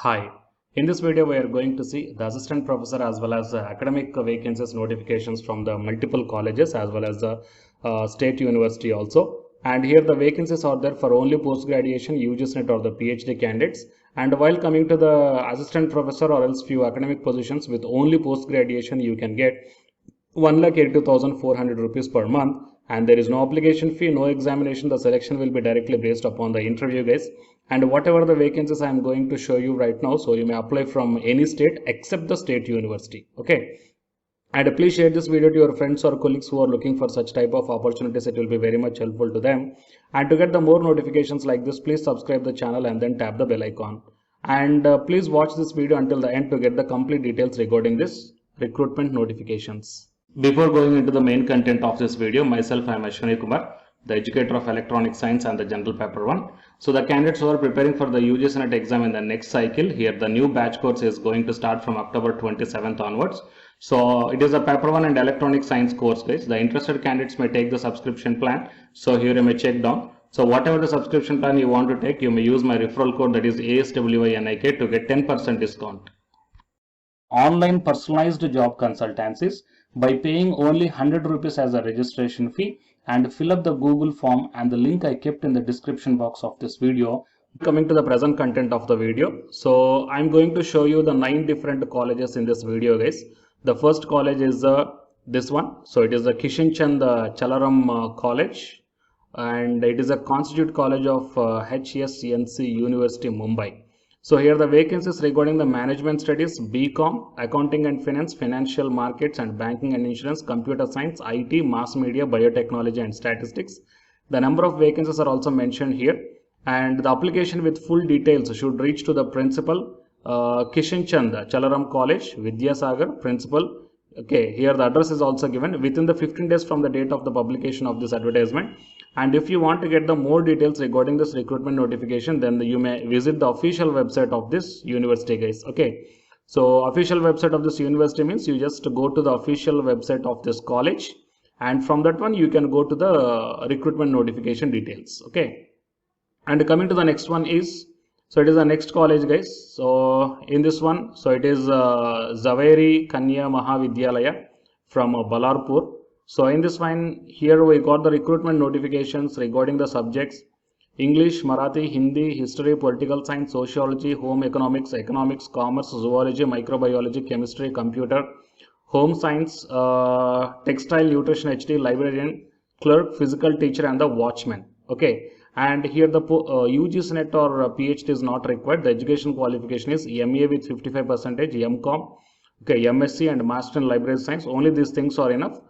Hi, in this video we are going to see the assistant professor as well as the academic vacancies notifications from the multiple colleges as well as the state university also. And here the vacancies are there for only post-graduation, UGCNET or the PhD candidates. And while coming to the assistant professor or else few academic positions with only post-graduation, you can get 1,82,400 rupees per month, and there is no application fee, no examination. The selection will be directly based upon the interview, guys. And whatever the vacancies I am going to show you right now, so you may apply from any state except the state university. Okay. And please share this video to your friends or colleagues who are looking for such type of opportunities. It will be very much helpful to them. And to get the more notifications like this, please subscribe the channel and then tap the bell icon. And please watch this video until the end to get the complete details regarding this recruitment notifications. Before going into the main content of this video, myself I am Ashwani Kumar, the educator of electronic science and the general paper 1. So the candidates who are preparing for the UGCNET exam in the next cycle, here the new batch course is going to start from October 27th onwards. So it is a paper 1 and electronic science course, guys. The interested candidates may take the subscription plan. So here you may check down. So whatever the subscription plan you want to take, you may use my referral code, that is ASWINIK, to get 10% discount. Online personalized job consultancies by paying only 100 rupees as a registration fee, and fill up the Google form and the link I kept in the description box of this video. Coming to the present content of the video, so I'm going to show you the 9 different colleges in this video, guys. The first college is this one. So it is the Kishan Chand Chalaram College, and it is a constitute college of HSNC University, Mumbai. So here the vacancies regarding the management studies, BCom, accounting and finance, financial markets and banking and insurance, computer science, IT, mass media, biotechnology and statistics. The number of vacancies are also mentioned here, and the application with full details should reach to the principal, Kishan Chand Chalaram College, Vidyasagar, principal. Okay, here the address is also given within the 15 days from the date of the publication of this advertisement. And if you want to get the more details regarding this recruitment notification, then you may visit the official website of this university, guys. Okay, so official website of this university means you just go to the official website of this college, and from that one you can go to the recruitment notification details. Okay, and coming to the next one is, so it is the next college, guys. So in this one, so it is Zaveri Kanya Mahavidyalaya from Balarpur. So in this one, here we got the recruitment notifications regarding the subjects: English, Marathi, Hindi, history, political science, sociology, home economics, economics, commerce, zoology, microbiology, chemistry, computer, home science, textile, nutrition, HD, librarian, clerk, physical teacher and the watchman. Okay. And here the UGCNET or PhD is not required. The education qualification is MA with 55%, MCom, okay, MSc and Master in Library Science. Only these things are enough.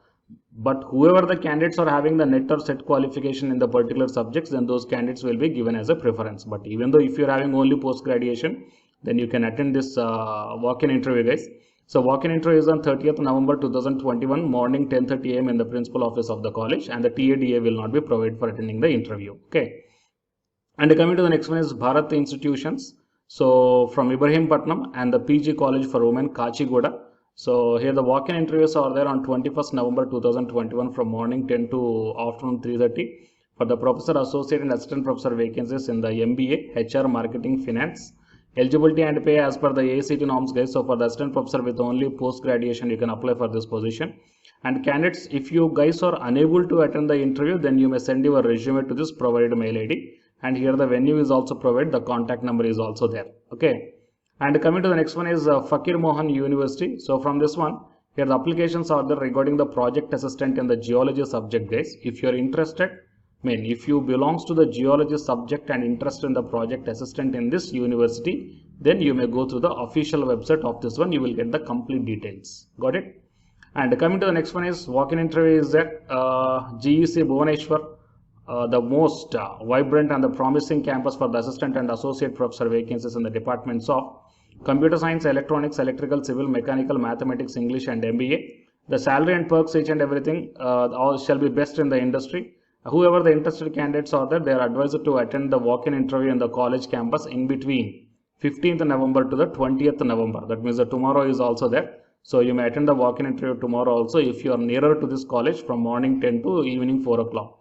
But whoever the candidates are having the net or set qualification in the particular subjects, then those candidates will be given as a preference. But even though if you are having only post-graduation, then you can attend this walk-in interview, guys. So walk-in interview is on 30th November 2021 morning 10:30 AM in the principal office of the college, and the TADA will not be provided for attending the interview. Okay. And coming to the next one is Bharat Institutions. So from Ibrahimpatnam, and the PG College for Women, Kachigoda. So here the walk-in interviews are there on 21st November 2021 from morning 10 to afternoon 3:30 for the professor, associate and assistant professor vacancies in the MBA, HR, marketing, finance. Eligibility and pay as per the ACT norms, guys. So for the assistant professor with only post graduation, you can apply for this position. And candidates, if you guys are unable to attend the interview, then you may send your resume to this provided mail ID. And here the venue is also provided. The contact number is also there. Okay. And coming to the next one is Fakir Mohan University. So from this one, here the applications are there regarding the project assistant in the geology subject, guys. If you are interested, if you belongs to the geology subject and interested in the project assistant in this university, then you may go through the official website of this one. You will get the complete details. Got it? And coming to the next one is walk-in interview is at GEC Bhubaneswar, the most vibrant and the promising campus for the assistant and associate professor vacancies in the departments of computer science, electronics, electrical, civil, mechanical, mathematics, English and MBA. The salary and perks, each and everything, all shall be best in the industry. Whoever the interested candidates are there, they are advised to attend the walk-in interview in the college campus in between 15th November to the 20th November. That means that tomorrow is also there. So you may attend the walk-in interview tomorrow also if you are nearer to this college from morning 10 to evening 4 o'clock.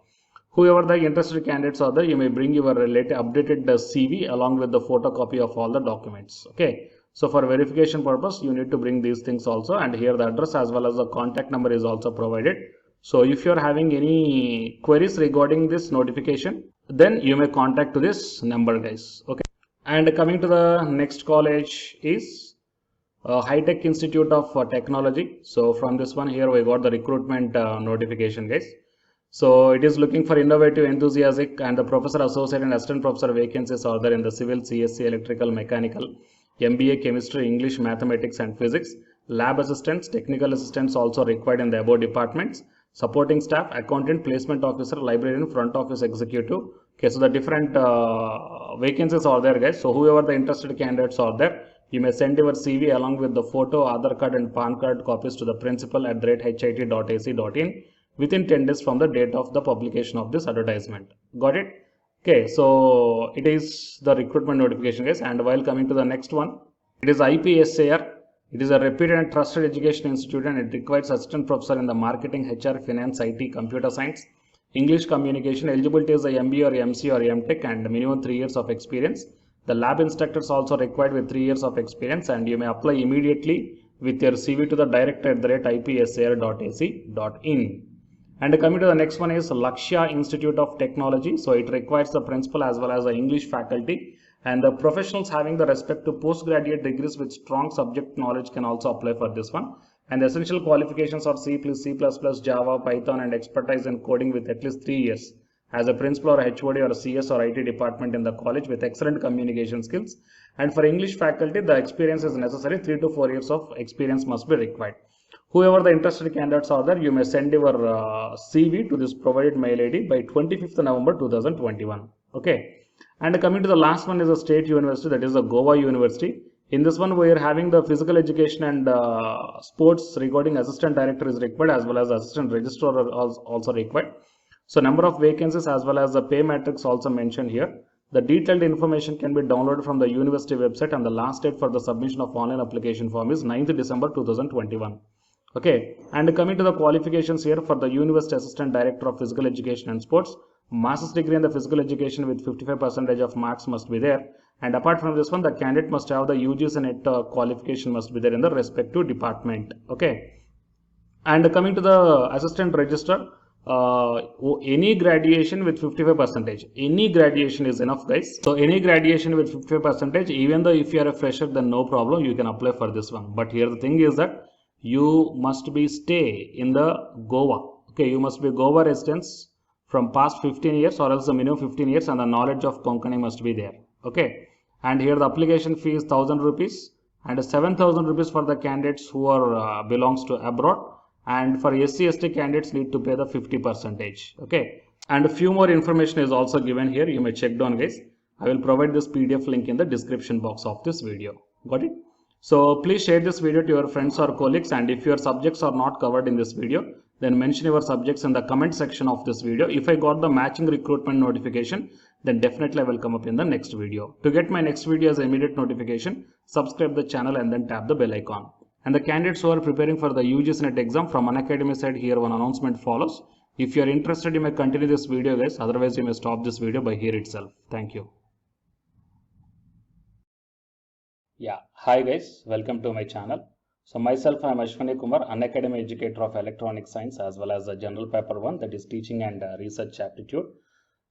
Whoever the interested candidates are there, you may bring your related updated CV along with the photocopy of all the documents. Okay. So for verification purpose, you need to bring these things also, and here the address as well as the contact number is also provided. So if you are having any queries regarding this notification, then you may contact to this number, guys. Okay. And coming to the next college is High Tech Institute of Technology. So from this one here we got the recruitment notification, guys. So it is looking for innovative, enthusiastic, and the professor, associate, and assistant professor vacancies are there in the civil, CSC, electrical, mechanical, MBA, chemistry, English, mathematics, and physics. Lab assistants, technical assistants also required in the above departments. Supporting staff, accountant, placement officer, librarian, front office executive. Okay, so the different vacancies are there, guys. So whoever the interested candidates are there, you may send your CV along with the photo, Aadhaar card, and PAN card copies to the principal@hit.ac.in within 10 days from the date of the publication of this advertisement. Got it? Okay, so it is the recruitment notification, guys. And while coming to the next one, it is IPSAR. It is a reputed and trusted education institute, and it requires assistant professor in the marketing, HR, finance, IT, computer science, English communication. Eligibility is a MBA or MC or MTech and minimum 3 years of experience. The lab instructors also required with 3 years of experience, and you may apply immediately with your CV to the director@ipsar.ac.in. And coming to the next one is Lakshya Institute of Technology. So it requires the principal as well as the English faculty, and the professionals having the respect to postgraduate degrees with strong subject knowledge can also apply for this one. And the essential qualifications are C++, Java, Python, and expertise in coding with at least 3 years as a principal or HOD or CS or IT department in the college with excellent communication skills. And for English faculty, the experience is necessary. 3 to 4 years of experience must be required. Whoever the interested candidates are there, you may send your CV to this provided mail ID by 25th November 2021. Okay. And coming to the last one is a state university, that is the Goa University. In this one, we are having the physical education and sports regarding assistant director is required, as well as assistant registrar are also required. So number of vacancies as well as the pay matrix also mentioned here. The detailed information can be downloaded from the university website, and the last date for the submission of online application form is 9th December 2021. Okay, and coming to the qualifications here for the University Assistant Director of Physical Education and Sports, master's degree in the physical education with 55% of marks must be there. And apart from this one, the candidate must have the UGC NET qualification must be there in the respective department. Okay, and coming to the assistant registrar, any graduation with 55%, any graduation is enough, guys. So any graduation with 55%, even though if you are a fresher, then no problem, you can apply for this one. But here the thing is that you must be stay in the Goa. Okay, you must be Goa residents from past 15 years or else the minimum 15 years, and the knowledge of Konkani must be there. Okay, and here the application fee is 1000 rupees and 7000 rupees for the candidates who are belongs to abroad, and for SC/ST candidates need to pay the 50%. Okay, and a few more information is also given here. You may check down, guys. I will provide this PDF link in the description box of this video. Got it? So please share this video to your friends or colleagues, and if your subjects are not covered in this video, then mention your subjects in the comment section of this video. If I got the matching recruitment notification, then definitely I will come up in the next video. To get my next video as immediate notification, subscribe the channel and then tap the bell icon. And the candidates who are preparing for the UGC NET exam from Unacademy side, here one announcement follows. If you are interested, you may continue this video, guys. Otherwise, you may stop this video by here itself. Thank you. Yeah, hi guys, welcome to my channel. So myself, I am Ashwani Kumar, Unacademy educator of electronic science as well as the general paper 1, that is teaching and research aptitude.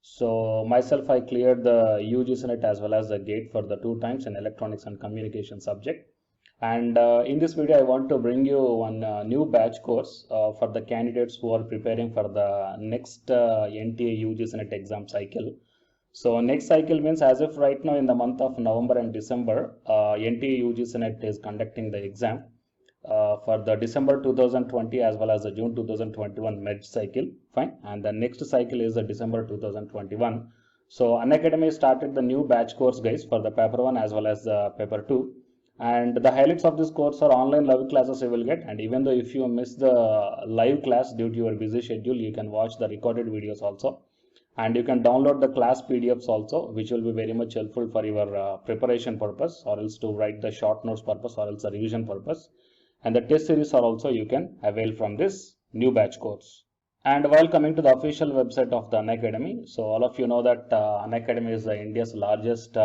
So myself, I cleared the UGC NET as well as the GATE for the 2 times in electronics and communication subject. And in this video, I want to bring you one new batch course for the candidates who are preparing for the next NTA UGC NET exam cycle. So next cycle means as if right now in the month of November and December, NTA UGC NET is conducting the exam for the December 2020 as well as the June 2021 MED cycle, fine. And the next cycle is the December 2021. So Unacademy started the new batch course, guys, for the paper 1 as well as the paper 2. And the highlights of this course are online live classes you will get. And even though if you miss the live class due to your busy schedule, you can watch the recorded videos also. And you can download the class PDFs also, which will be very much helpful for your preparation purpose, or else to write the short notes purpose, or else the revision purpose. And the test series are also you can avail from this new batch course. And while coming to the official website of the Unacademy, so all of you know that Unacademy is India's largest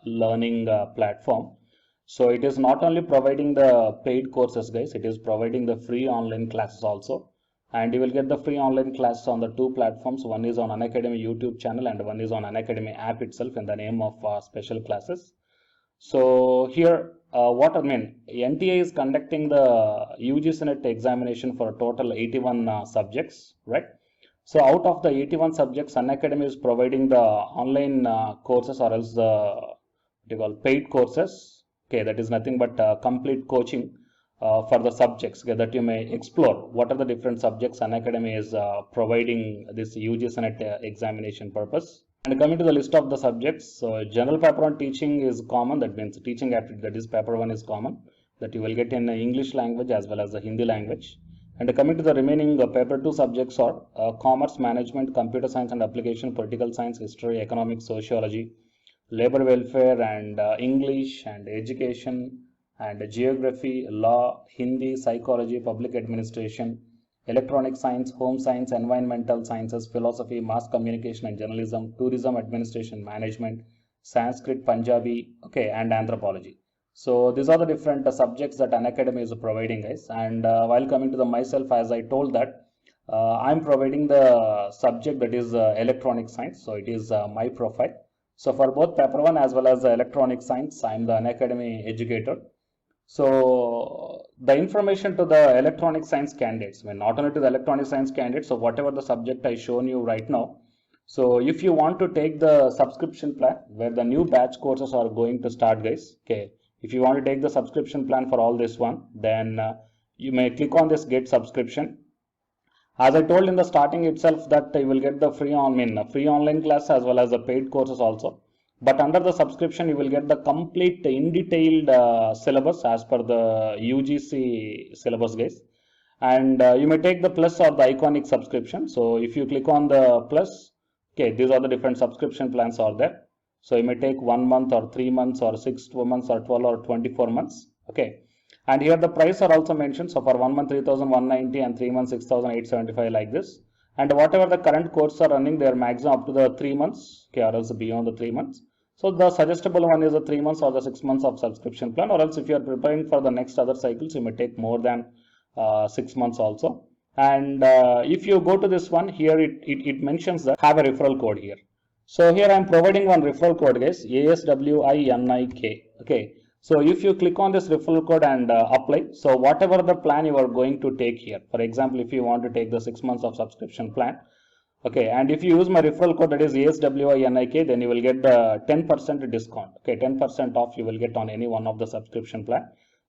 learning platform. So it is not only providing the paid courses, guys, it is providing the free online classes also. And you will get the free online classes on the two platforms. One is on Unacademy YouTube channel and one is on Unacademy app itself in the name of special classes. So here, what I mean, NTA is conducting the UGC NET examination for a total 81 subjects, right? So out of the 81 subjects, Unacademy is providing the online courses or else the what you call paid courses. Okay, that is nothing but complete coaching for the subjects, okay, that you may explore. What are the different subjects Unacademy is providing this UGC NET examination purpose? And coming to the list of the subjects, so general paper 1 teaching is common, that means teaching aptitude, that is paper 1 is common, that you will get in English language as well as the Hindi language. And coming to the remaining paper 2 subjects are commerce, management, computer science and application, political science, history, economics, sociology, labor welfare and English and education and geography, law, Hindi, psychology, public administration, electronic science, home science, environmental sciences, philosophy, mass communication and journalism, tourism, administration, management, Sanskrit, Punjabi, okay, and anthropology. So these are the different subjects that Unacademy is providing, guys. And while coming to the myself, as I told that I'm providing the subject that is electronic science. So it is my profile. So for both paper 1 as well as the electronic science, I am the Unacademy educator. So the information to the electronic science candidates, I mean, not only to the electronic science candidates, so whatever the subject I shown you right now. So if you want to take the subscription plan where the new batch courses are going to start, guys, okay, if you want to take the subscription plan for all this one, then you may click on this get subscription. As I told in the starting itself that you will get the free online class as well as the paid courses also. But under the subscription, you will get the complete in detailed syllabus as per the UGC syllabus, guys. And you may take the plus or the iconic subscription. So if you click on the plus, okay, these are the different subscription plans are there. So you may take 1 month or 3 months or 6 months or 12 or 24 months. Okay. And here the price are also mentioned. So for 1 month 3,190 and 3 months 6,875 like this. And whatever the current courses are running, they are maximum up to the 3 months, okay, or else beyond the 3 months. So the suggestible one is the 3 months or the 6 months of subscription plan, or else if you are preparing for the next other cycles, you may take more than 6 months also. And if you go to this one here, it mentions that have a referral code here. So here I am providing one referral code, guys, ASWINIK. Okay. So if you click on this referral code and apply, so whatever the plan you are going to take here, for example, if you want to take the 6 months of subscription plan, okay, and if you use my referral code that is ASWINIK, then you will get the 10% discount. Okay, 10% off you will get on any one of the subscription plan.